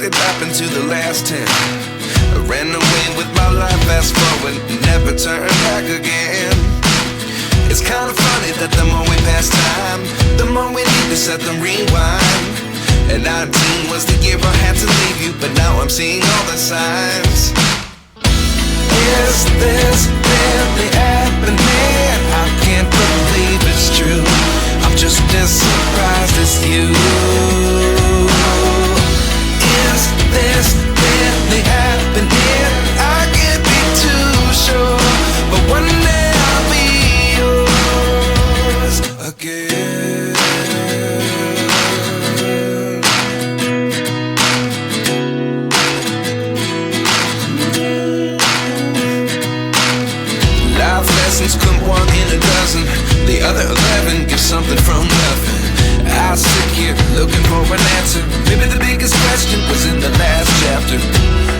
could happen to the last 10. I ran away with my life, fast forward, never turn back again. It's kind of funny that the more we pass time, the more we need to set them rewind. And 19 was the year I had to leave you, but now I'm seeing all the signs. Is this really happening? I can't believe it's true. I'm just as surprised as you. Is this really happening? I can't be too sure, but one day I'll be yours again. Life lessons come one in a dozen. The other 11 give something from nothing. I sit here looking for an answer. Maybe the biggest question was in the last chapter.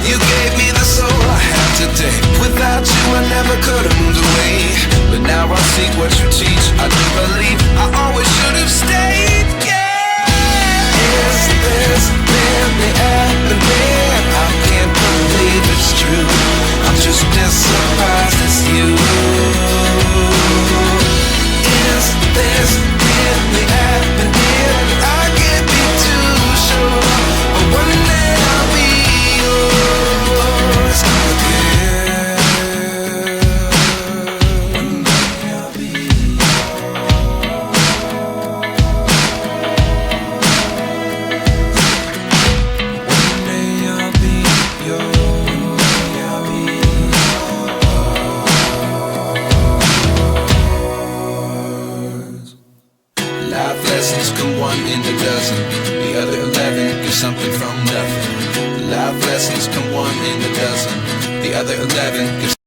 You gave me the soul I have today. Without you I never could have moved away. But now I see what you teach. I do believe I always should have stayed. Yeah. Is this really happening? I can't believe it's true. I'm just as surprised as you. Is this really happening? I can't be too sure, but one day I'll be yours again. One day I'll be One day I'll be yours. Life lessons come one in a dozen. The other 11 give something from nothing. Life lessons come one in a dozen. The other 11 give